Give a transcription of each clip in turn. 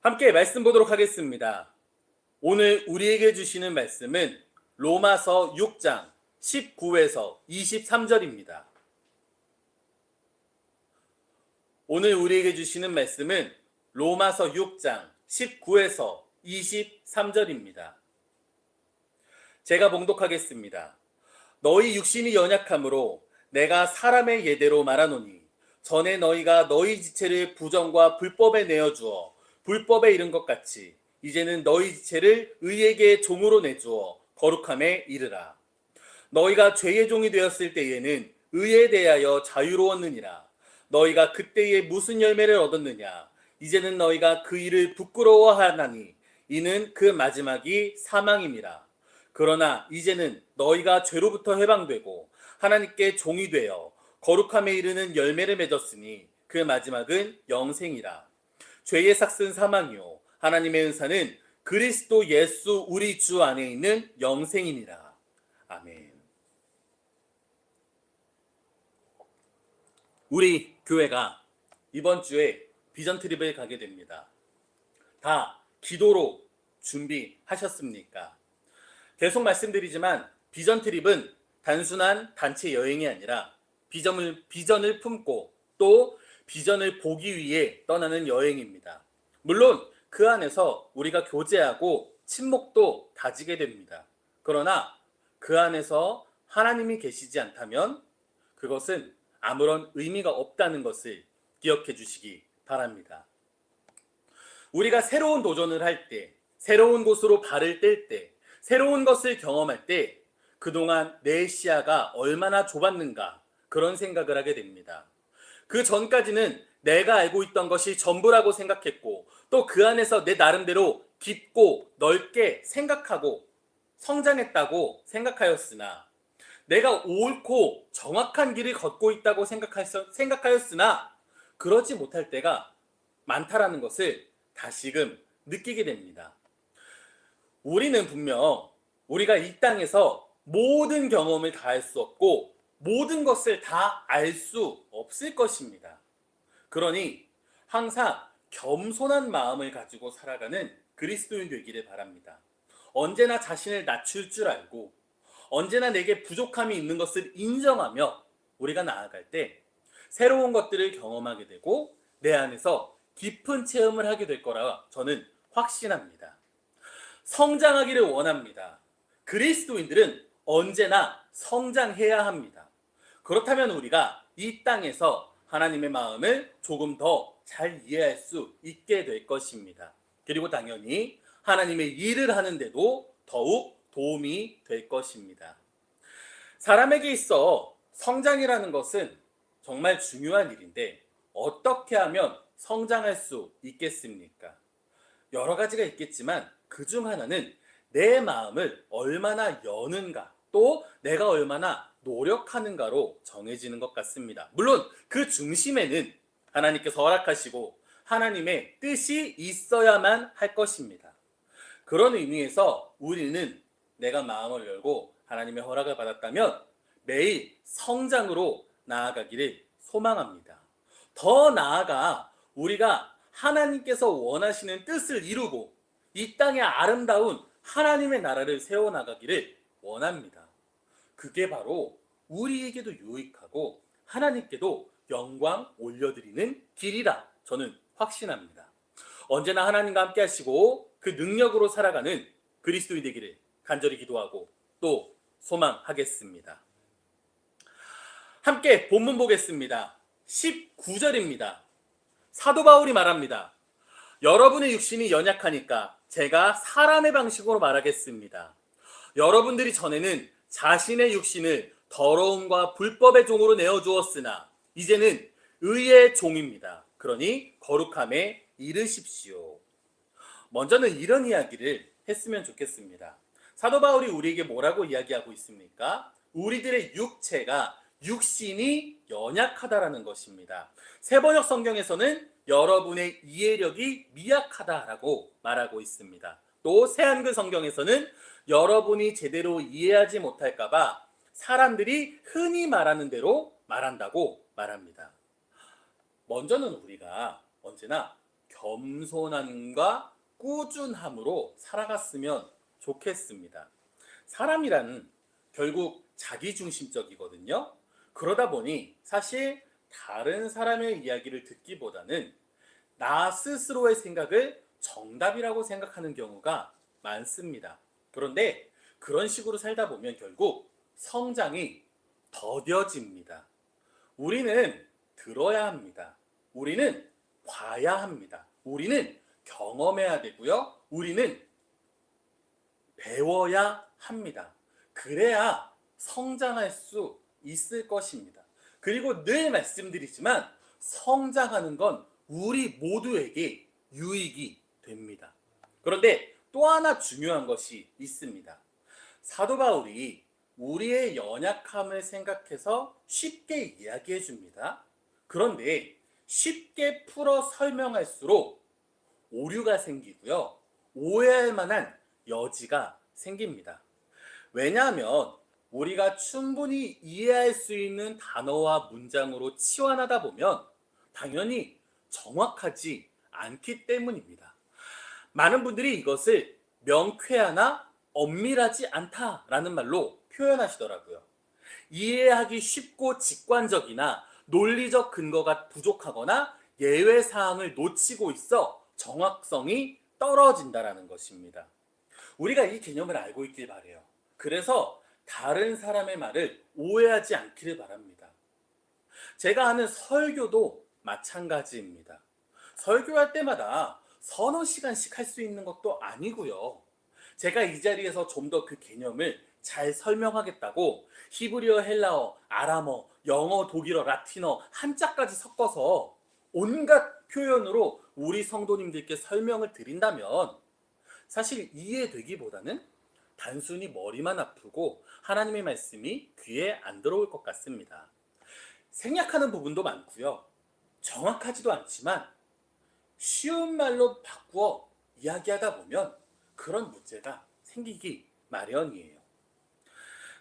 함께 말씀 보도록 하겠습니다. 오늘 우리에게 주시는 말씀은 로마서 6장 19에서 23절입니다. 오늘 우리에게 주시는 말씀은 로마서 6장 19에서 23절입니다. 제가 봉독하겠습니다. 너희 육신이 연약함으로 내가 사람의 예대로 말하노니 전에 너희가 너희 지체를 부정과 불법에 내어주어 불법에 이른 것 같이 이제는 너희 지체를 의에게 종으로 내주어 거룩함에 이르라. 너희가 죄의 종이 되었을 때에는 의에 대하여 자유로웠느니라. 너희가 그때에 무슨 열매를 얻었느냐? 이제는 너희가 그 일을 부끄러워하나니 이는 그 마지막이 사망임이라. 그러나 이제는 너희가 죄로부터 해방되고 하나님께 종이 되어 거룩함에 이르는 열매를 맺었으니 그 마지막은 영생이라. 죄의 삭은 사망이요 하나님의 은사는 그리스도 예수 우리 주 안에 있는 영생이니라. 아멘. 우리 교회가 이번 주에 비전 트립을 가게 됩니다. 다 기도로 준비하셨습니까? 계속 말씀드리지만 비전 트립은 단순한 단체 여행이 아니라 비전을 품고 또 비전을 보기 위해 떠나는 여행입니다. 물론 그 안에서 우리가 교제하고 친목도 다지게 됩니다. 그러나 그 안에서 하나님이 계시지 않다면 그것은 아무런 의미가 없다는 것을 기억해 주시기 바랍니다. 우리가 새로운 도전을 할 때, 새로운 곳으로 발을 뗄 때, 새로운 것을 경험할 때 그동안 내 시야가 얼마나 좁았는가 그런 생각을 하게 됩니다. 그 전까지는 내가 알고 있던 것이 전부라고 생각했고 또 그 안에서 내 나름대로 깊고 넓게 생각하고 성장했다고 생각하였으나 내가 옳고 정확한 길을 걷고 있다고 생각하였으나 그러지 못할 때가 많다라는 것을 다시금 느끼게 됩니다. 우리는 분명 우리가 이 땅에서 모든 경험을 다 할 수 없고 모든 것을 다 알 수 없을 것입니다. 그러니 항상 겸손한 마음을 가지고 살아가는 그리스도인 되기를 바랍니다. 언제나 자신을 낮출 줄 알고 언제나 내게 부족함이 있는 것을 인정하며 우리가 나아갈 때 새로운 것들을 경험하게 되고 내 안에서 깊은 체험을 하게 될 거라 저는 확신합니다. 성장하기를 원합니다. 그리스도인들은 언제나 성장해야 합니다. 그렇다면 우리가 이 땅에서 하나님의 마음을 조금 더 잘 이해할 수 있게 될 것입니다. 그리고 당연히 하나님의 일을 하는데도 더욱 도움이 될 것입니다. 사람에게 있어 성장이라는 것은 정말 중요한 일인데 어떻게 하면 성장할 수 있겠습니까? 여러 가지가 있겠지만 그중 하나는 내 마음을 얼마나 여는가 또 내가 얼마나 노력하는가로 정해지는 것 같습니다. 물론 그 중심에는 하나님께서 허락하시고 하나님의 뜻이 있어야만 할 것입니다. 그런 의미에서 우리는 내가 마음을 열고 하나님의 허락을 받았다면 매일 성장으로 나아가기를 소망합니다. 더 나아가 우리가 하나님께서 원하시는 뜻을 이루고 이 땅에 아름다운 하나님의 나라를 세워나가기를 원합니다. 그게 바로 우리에게도 유익하고 하나님께도 영광 올려드리는 길이라 저는 확신합니다. 언제나 하나님과 함께 하시고 그 능력으로 살아가는 그리스도인 되기를 간절히 기도하고 또 소망하겠습니다. 함께 본문 보겠습니다. 19절입니다. 사도 바울이 말합니다. 여러분의 육신이 연약하니까 제가 사람의 방식으로 말하겠습니다. 여러분들이 전에는 자신의 육신을 더러움과 불법의 종으로 내어주었으나 이제는 의의 종입니다. 그러니 거룩함에 이르십시오. 먼저는 이런 이야기를 했으면 좋겠습니다. 사도 바울이 우리에게 뭐라고 이야기하고 있습니까? 우리들의 육신이 연약하다라는 것입니다. 새번역 성경에서는 여러분의 이해력이 미약하다라고 말하고 있습니다. 또 새한글 성경에서는 여러분이 제대로 이해하지 못할까봐 사람들이 흔히 말하는 대로 말한다고 말합니다. 먼저는 우리가 언제나 겸손함과 꾸준함으로 살아갔으면 좋겠습니다. 사람이란 결국 자기중심적이거든요. 그러다 보니 사실 다른 사람의 이야기를 듣기보다는 나 스스로의 생각을 정답이라고 생각하는 경우가 많습니다. 그런데 그런 식으로 살다 보면 결국 성장이 더뎌집니다. 우리는 들어야 합니다. 우리는 봐야 합니다. 우리는 경험해야 되고요. 우리는 배워야 합니다. 그래야 성장할 수 있을 것입니다. 그리고 늘 말씀드리지만 성장하는 건 우리 모두에게 유익이 됩니다. 그런데 또 하나 중요한 것이 있습니다. 사도 바울이 우리의 연약함을 생각해서 쉽게 이야기해 줍니다. 그런데 쉽게 풀어 설명할수록 오류가 생기고요. 오해할 만한 여지가 생깁니다. 왜냐하면 우리가 충분히 이해할 수 있는 단어와 문장으로 치환하다 보면 당연히 정확하지 않기 때문입니다. 많은 분들이 이것을 명쾌하나 엄밀하지 않다라는 말로 표현하시더라고요. 이해하기 쉽고 직관적이나 논리적 근거가 부족하거나 예외 사항을 놓치고 있어 정확성이 떨어진다라는 것입니다. 우리가 이 개념을 알고 있길 바라요. 그래서 다른 사람의 말을 오해하지 않기를 바랍니다. 제가 하는 설교도 마찬가지입니다. 설교할 때마다 서너 시간씩 할 수 있는 것도 아니고요. 제가 이 자리에서 좀 더 그 개념을 잘 설명하겠다고 히브리어, 헬라어, 아람어, 영어, 독일어, 라틴어, 한자까지 섞어서 온갖 표현으로 우리 성도님들께 설명을 드린다면 사실 이해되기보다는 단순히 머리만 아프고 하나님의 말씀이 귀에 안 들어올 것 같습니다. 생략하는 부분도 많고요. 정확하지도 않지만 쉬운 말로 바꾸어 이야기하다 보면 그런 문제가 생기기 마련이에요.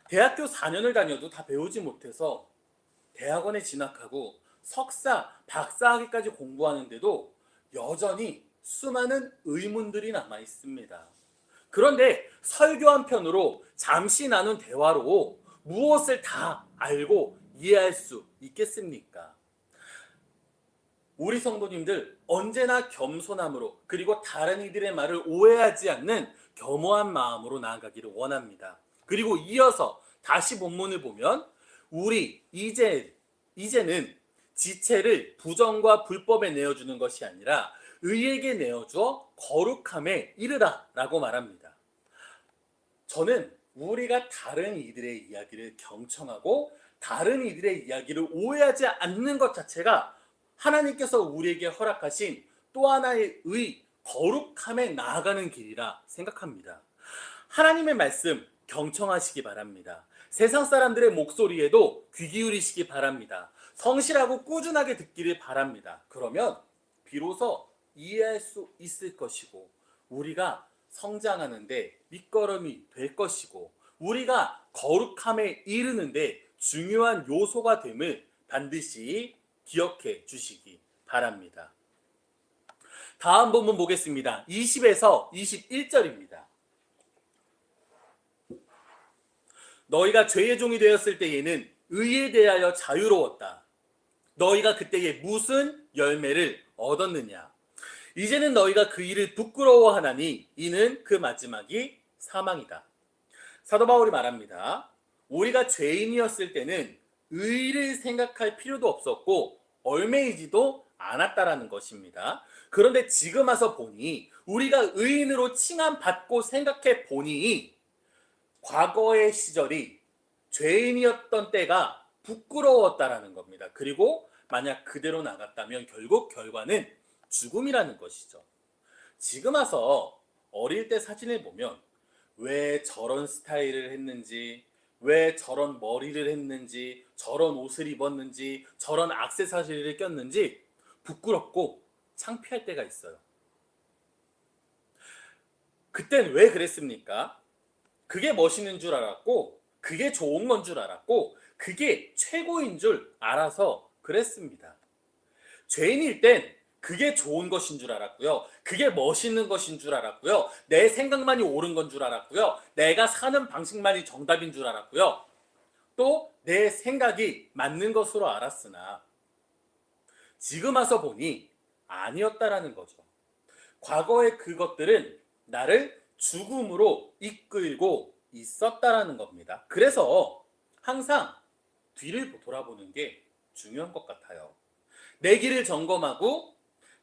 대학교 4년을 다녀도 다 배우지 못해서 대학원에 진학하고 석사, 박사학위까지 공부하는데도 여전히 수많은 의문들이 남아 있습니다. 그런데 설교 한 편으로 잠시 나눈 대화로 무엇을 다 알고 이해할 수 있겠습니까? 우리 성도님들 언제나 겸손함으로 그리고 다른 이들의 말을 오해하지 않는 겸허한 마음으로 나아가기를 원합니다. 그리고 이어서 다시 본문을 보면 우리 이제는 지체를 부정과 불법에 내어주는 것이 아니라 의에게 내어주어 거룩함에 이르라 라고 말합니다. 저는 우리가 다른 이들의 이야기를 경청하고 다른 이들의 이야기를 오해하지 않는 것 자체가 하나님께서 우리에게 허락하신 또 하나의 거룩함에 나아가는 길이라 생각합니다. 하나님의 말씀 경청하시기 바랍니다. 세상 사람들의 목소리에도 귀 기울이시기 바랍니다. 성실하고 꾸준하게 듣기를 바랍니다. 그러면 비로소 이해할 수 있을 것이고 우리가 성장하는데 밑거름이 될 것이고 우리가 거룩함에 이르는데 중요한 요소가 됨을 반드시 기억해 주시기 바랍니다. 다음 본문 보겠습니다. 20에서 21절입니다. 너희가 죄의 종이 되었을 때에는 의에 대하여 자유로웠다. 너희가 그때에 무슨 열매를 얻었느냐? 이제는 너희가 그 일을 부끄러워하나니 이는 그 마지막이 사망이다. 사도 바울이 말합니다. 우리가 죄인이었을 때는 의를 생각할 필요도 없었고 얼매이지도 않았다라는 것입니다. 그런데 지금 와서 보니 우리가 의인으로 칭함받고 생각해 보니 과거의 시절이 죄인이었던 때가 부끄러웠다라는 겁니다. 그리고 만약 그대로 나갔다면 결국 결과는 죽음이라는 것이죠. 지금 와서 어릴 때 사진을 보면 왜 저런 스타일을 했는지, 왜 저런 머리를 했는지, 저런 옷을 입었는지, 저런 액세서리를 꼈는지 부끄럽고 창피할 때가 있어요. 그땐 왜 그랬습니까? 그게 멋있는 줄 알았고 그게 좋은 건 줄 알았고 그게 최고인 줄 알아서 그랬습니다. 죄인일 땐 그게 좋은 것인 줄 알았고요. 그게 멋있는 것인 줄 알았고요. 내 생각만이 옳은 건 줄 알았고요. 내가 사는 방식만이 정답인 줄 알았고요. 또 내 생각이 맞는 것으로 알았으나 지금 와서 보니 아니었다라는 거죠. 과거의 그것들은 나를 죽음으로 이끌고 있었다라는 겁니다. 그래서 항상 뒤를 돌아보는 게 중요한 것 같아요. 내 길을 점검하고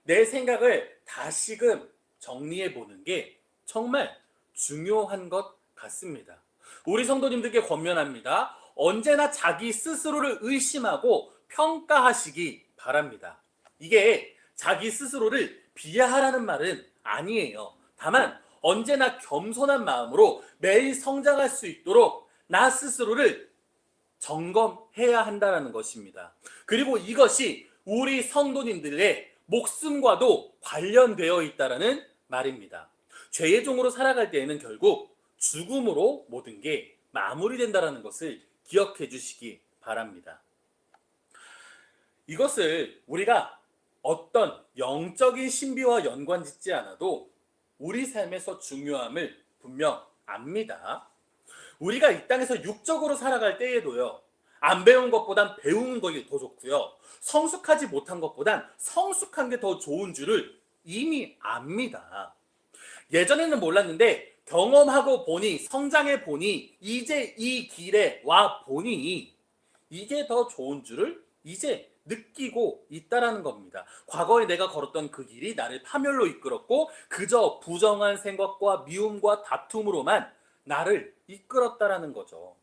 내 생각을 다시금 정리해 보는 게 정말 중요한 것 같습니다. 우리 성도님들께 권면합니다. 언제나 자기 스스로를 의심하고 평가하시기 바랍니다. 이게 자기 스스로를 비하하라는 말은 아니에요. 다만 언제나 겸손한 마음으로 매일 성장할 수 있도록 나 스스로를 점검해야 한다는 것입니다. 그리고 이것이 우리 성도님들의 목숨과도 관련되어 있다는 말입니다. 죄의 종으로 살아갈 때에는 결국 죽음으로 모든 게 마무리된다는 것을 기억해 주시기 바랍니다. 이것을 우리가 어떤 영적인 신비와 연관 짓지 않아도 우리 삶에서 중요함을 분명 압니다. 우리가 이 땅에서 육적으로 살아갈 때에도요, 안 배운 것보단 배우는 것이 더 좋고요, 성숙하지 못한 것보단 성숙한 게 더 좋은 줄을 이미 압니다. 예전에는 몰랐는데 경험하고 보니, 성장해 보니, 이제 이 길에 와 보니 이게 더 좋은 줄을 이제 느끼고 있다라는 겁니다. 과거에 내가 걸었던 그 길이 나를 파멸로 이끌었고 그저 부정한 생각과 미움과 다툼으로만 나를 이끌었다라는 거죠.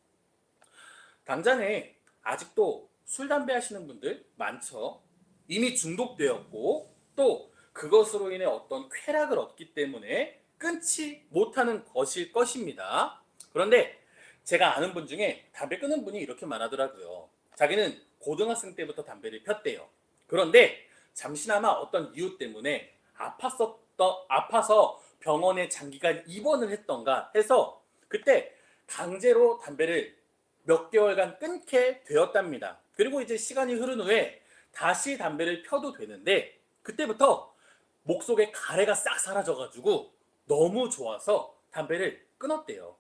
당장에 아직도 술, 담배 하시는 분들 많죠. 이미 중독되었고 또 그것으로 인해 어떤 쾌락을 얻기 때문에 끊지 못하는 것일 것입니다. 그런데 제가 아는 분 중에 담배 끊은 분이 이렇게 말하더라고요. 자기는 고등학생 때부터 담배를 폈대요. 그런데 잠시나마 어떤 이유 때문에 아파서 병원에 장기간 입원을 했던가 해서 그때 강제로 담배를 몇 개월간 끊게 되었답니다. 그리고 이제 시간이 흐른 후에 다시 담배를 펴도 되는데 그때부터 목 속에 가래가 싹 사라져가지고 너무 좋아서 담배를 끊었대요.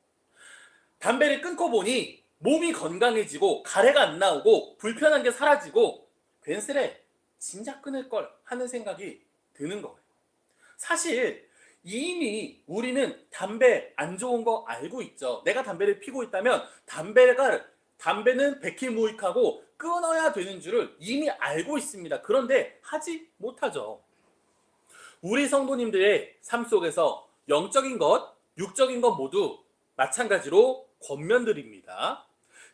담배를 끊고 보니 몸이 건강해지고 가래가 안 나오고 불편한 게 사라지고 괜스레 진작 끊을 걸 하는 생각이 드는 거예요. 사실 이미 우리는 담배 안 좋은 거 알고 있죠. 내가 담배를 피고 있다면 담배는 백희무익하고 끊어야 되는 줄을 이미 알고 있습니다. 그런데 하지 못하죠. 우리 성도님들의 삶 속에서 영적인 것, 육적인 것 모두 마찬가지로 권면드립니다.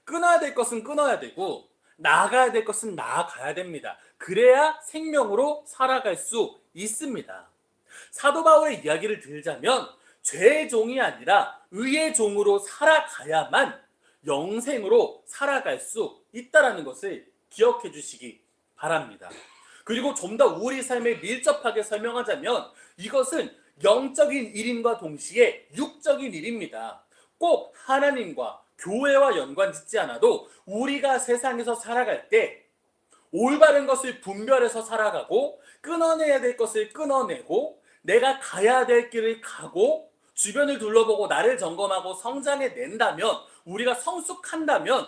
끊어야 될 것은 끊어야 되고 나아가야 될 것은 나아가야 됩니다. 그래야 생명으로 살아갈 수 있습니다. 사도 바울의 이야기를 들자면 죄의 종이 아니라 의의 종으로 살아가야만 영생으로 살아갈 수 있다는 것을 기억해 주시기 바랍니다. 그리고 좀 더 우리 삶에 밀접하게 설명하자면 이것은 영적인 일임과 동시에 육적인 일입니다. 꼭 하나님과 교회와 연관 짓지 않아도 우리가 세상에서 살아갈 때 올바른 것을 분별해서 살아가고 끊어내야 될 것을 끊어내고 내가 가야 될 길을 가고 주변을 둘러보고 나를 점검하고 성장해 낸다면 우리가 성숙한다면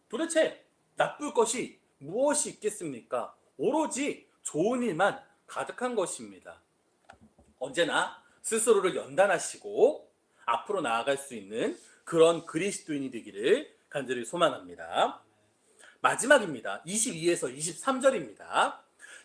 도대체 나쁠 것이 무엇이 있겠습니까? 오로지 좋은 일만 가득한 것입니다. 언제나 스스로를 연단하시고 앞으로 나아갈 수 있는 그런 그리스도인이 되기를 간절히 소망합니다. 마지막입니다. 22에서 23절입니다.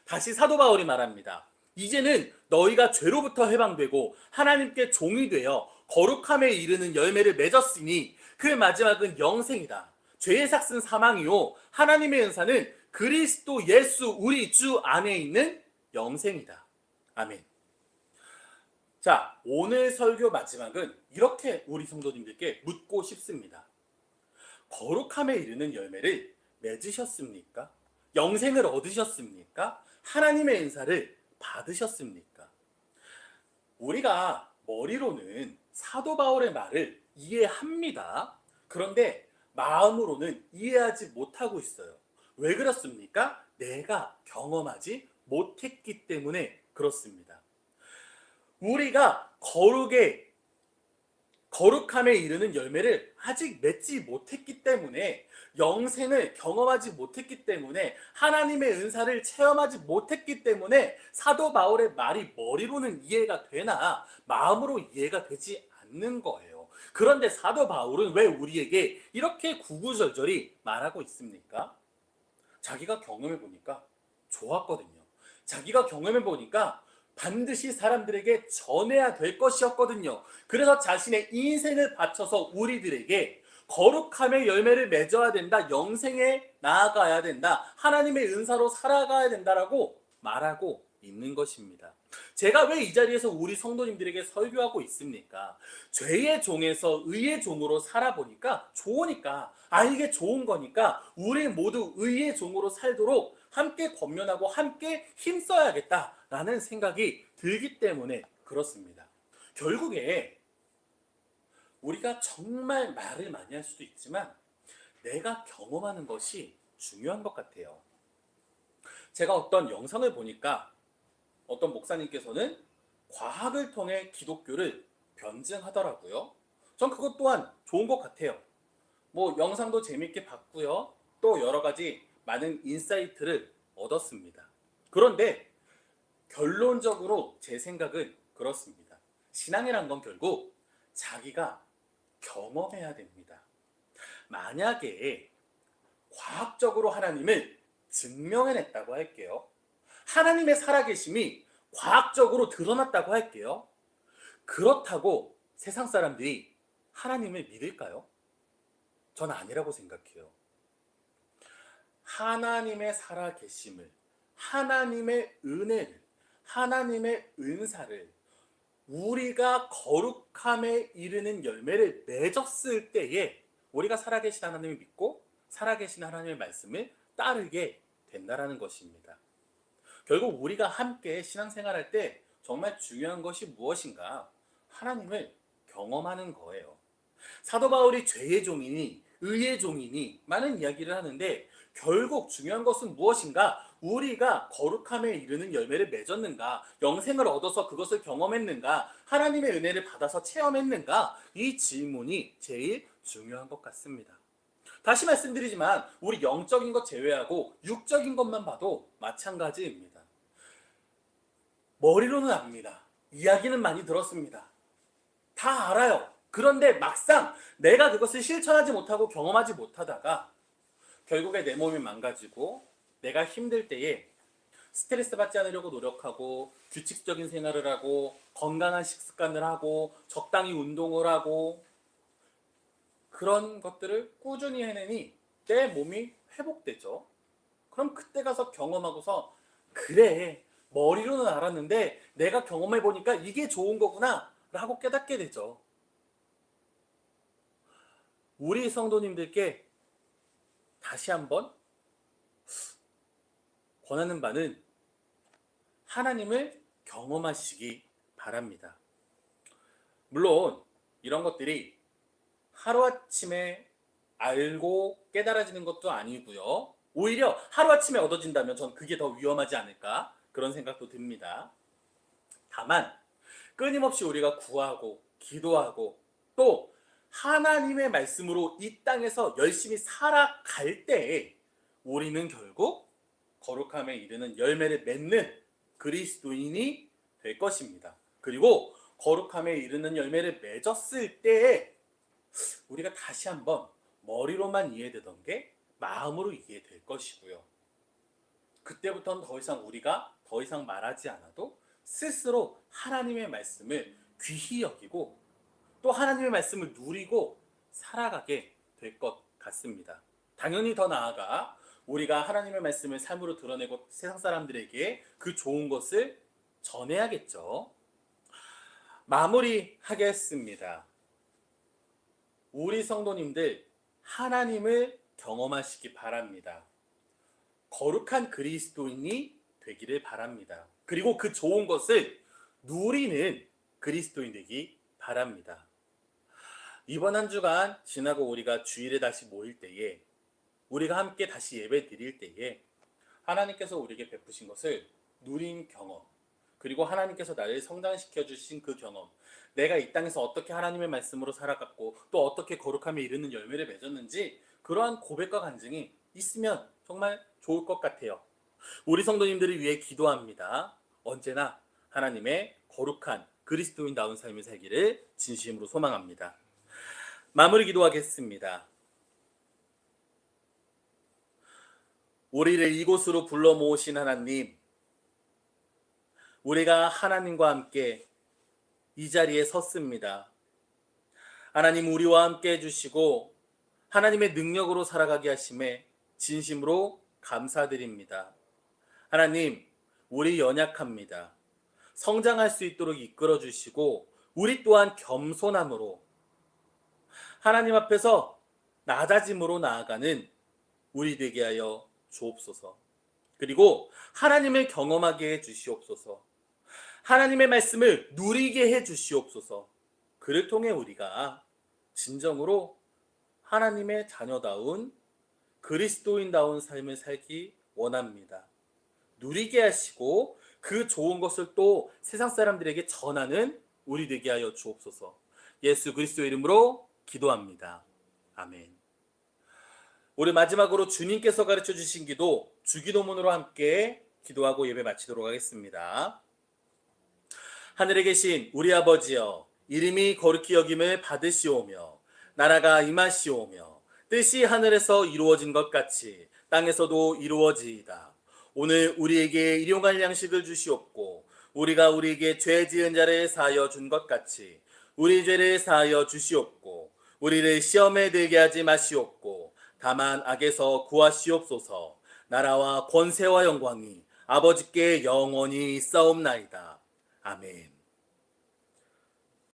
다시 사도 바울이 말합니다. 이제는 너희가 죄로부터 해방되고 하나님께 종이 되어 거룩함에 이르는 열매를 맺었으니 그 마지막은 영생이다. 죄의 삭은 사망이요 하나님의 은사는 그리스도 예수 우리 주 안에 있는 영생이다. 아멘. 자, 오늘 설교 마지막은 이렇게 우리 성도님들께 묻고 싶습니다. 거룩함에 이르는 열매를 맺으셨습니까? 영생을 얻으셨습니까? 하나님의 은사를 받으셨습니까? 우리가 머리로는 사도 바울의 말을 이해합니다. 그런데 마음으로는 이해하지 못하고 있어요. 왜 그렇습니까? 내가 경험하지 못했기 때문에 그렇습니다. 우리가 거룩함에 이르는 열매를 아직 맺지 못했기 때문에, 영생을 경험하지 못했기 때문에, 하나님의 은사를 체험하지 못했기 때문에 사도 바울의 말이 머리로는 이해가 되나 마음으로 이해가 되지 않는 거예요. 그런데 사도 바울은 왜 우리에게 이렇게 구구절절히 말하고 있습니까? 자기가 경험해 보니까 좋았거든요. 자기가 경험해 보니까 반드시 사람들에게 전해야 될 것이었거든요. 그래서 자신의 인생을 바쳐서 우리들에게 거룩함의 열매를 맺어야 된다, 영생에 나아가야 된다, 하나님의 은사로 살아가야 된다라고 말하고 있는 것입니다. 제가 왜 이 자리에서 우리 성도님들에게 설교하고 있습니까? 죄의 종에서 의의 종으로 살아보니까 좋으니까, 이게 좋은 거니까 우리 모두 의의 종으로 살도록 함께 권면하고 함께 힘써야겠다라는 생각이 들기 때문에 그렇습니다. 결국에 우리가 정말 말을 많이 할 수도 있지만 내가 경험하는 것이 중요한 것 같아요. 제가 어떤 영상을 보니까 어떤 목사님께서는 과학을 통해 기독교를 변증하더라고요. 전 그것 또한 좋은 것 같아요. 영상도 재밌게 봤고요. 또 여러 가지 많은 인사이트를 얻었습니다. 그런데 결론적으로 제 생각은 그렇습니다. 신앙이란 건 결국 자기가 경험해야 됩니다. 만약에 과학적으로 하나님을 증명해냈다고 할게요. 하나님의 살아계심이 과학적으로 드러났다고 할게요. 그렇다고 세상 사람들이 하나님을 믿을까요? 전 아니라고 생각해요. 하나님의 살아계심을, 하나님의 은혜를, 하나님의 은사를 우리가 거룩함에 이르는 열매를 맺었을 때에 우리가 살아계신 하나님을 믿고 살아계신 하나님의 말씀을 따르게 된다는 것입니다. 결국 우리가 함께 신앙생활할 때 정말 중요한 것이 무엇인가? 하나님을 경험하는 거예요. 사도 바울이 죄의 종이니 의의 종이니 많은 이야기를 하는데 결국 중요한 것은 무엇인가? 우리가 거룩함에 이르는 열매를 맺었는가? 영생을 얻어서 그것을 경험했는가? 하나님의 은혜를 받아서 체험했는가? 이 질문이 제일 중요한 것 같습니다. 다시 말씀드리지만 우리 영적인 것 제외하고 육적인 것만 봐도 마찬가지입니다. 머리로는 압니다. 이야기는 많이 들었습니다. 다 알아요. 그런데 막상 내가 그것을 실천하지 못하고 경험하지 못하다가 결국에 내 몸이 망가지고 내가 힘들 때에 스트레스 받지 않으려고 노력하고 규칙적인 생활을 하고 건강한 식습관을 하고 적당히 운동을 하고 그런 것들을 꾸준히 해내니 내 몸이 회복되죠. 그럼 그때 가서 경험하고서 그래, 머리로는 알았는데 내가 경험해 보니까 이게 좋은 거구나 라고 깨닫게 되죠. 우리 성도님들께 다시 한번 권하는 바는 하나님을 경험하시기 바랍니다. 물론 이런 것들이 하루아침에 알고 깨달아지는 것도 아니고요. 오히려 하루아침에 얻어진다면 전 그게 더 위험하지 않을까 그런 생각도 듭니다. 다만 끊임없이 우리가 구하고 기도하고 또 하나님의 말씀으로 이 땅에서 열심히 살아갈 때 우리는 결국 거룩함에 이르는 열매를 맺는 그리스도인이 될 것입니다. 그리고 거룩함에 이르는 열매를 맺었을 때에 우리가 다시 한번 머리로만 이해되던 게 마음으로 이해될 것이고요. 그때부터는 우리가 더 이상 말하지 않아도 스스로 하나님의 말씀을 귀히 여기고 또 하나님의 말씀을 누리고 살아가게 될 것 같습니다. 당연히 더 나아가 우리가 하나님의 말씀을 삶으로 드러내고 세상 사람들에게 그 좋은 것을 전해야겠죠. 마무리하겠습니다. 우리 성도님들 하나님을 경험하시기 바랍니다. 거룩한 그리스도인이 되기를 바랍니다. 그리고 그 좋은 것을 누리는 그리스도인 되기 바랍니다. 이번 한 주간 지나고 우리가 주일에 다시 모일 때에 우리가 함께 다시 예배 드릴 때에 하나님께서 우리에게 베푸신 것을 누린 경험, 그리고 하나님께서 나를 성장시켜 주신 그 경험, 내가 이 땅에서 어떻게 하나님의 말씀으로 살아갔고 또 어떻게 거룩함에 이르는 열매를 맺었는지 그러한 고백과 간증이 있으면 정말 좋을 것 같아요. 우리 성도님들을 위해 기도합니다. 언제나 하나님의 거룩한 그리스도인다운 삶을 살기를 진심으로 소망합니다. 마무리 기도하겠습니다. 우리를 이곳으로 불러 모으신 하나님, 우리가 하나님과 함께 이 자리에 섰습니다. 하나님, 우리와 함께 해주시고 하나님의 능력으로 살아가게 하심에 진심으로 감사드립니다. 하나님, 우리 연약합니다. 성장할 수 있도록 이끌어 주시고 우리 또한 겸손함으로 하나님 앞에서 낮아짐으로 나아가는 우리 되게 하여 주옵소서. 그리고 하나님을 경험하게 해 주시옵소서. 하나님의 말씀을 누리게 해 주시옵소서. 그를 통해 우리가 진정으로 하나님의 자녀다운 그리스도인다운 삶을 살기 원합니다. 누리게 하시고 그 좋은 것을 또 세상 사람들에게 전하는 우리 되게 하여 주옵소서. 예수 그리스도의 이름으로 기도합니다. 아멘. 우리 마지막으로 주님께서 가르쳐 주신 기도, 주기도문으로 함께 기도하고 예배 마치도록 하겠습니다. 하늘에 계신 우리 아버지여, 이름이 거룩히 여김을 받으시오며 나라가 임하시오며 뜻이 하늘에서 이루어진 것 같이 땅에서도 이루어지이다. 오늘 우리에게 일용할 양식을 주시옵고 우리가 우리에게 죄 지은 자를 사하여 준 것 같이 우리 죄를 사하여 주시옵고 우리를 시험에 들게 하지 마시옵고 다만 악에서 구하시옵소서. 나라와 권세와 영광이 아버지께 영원히 있사옵나이다. 아멘.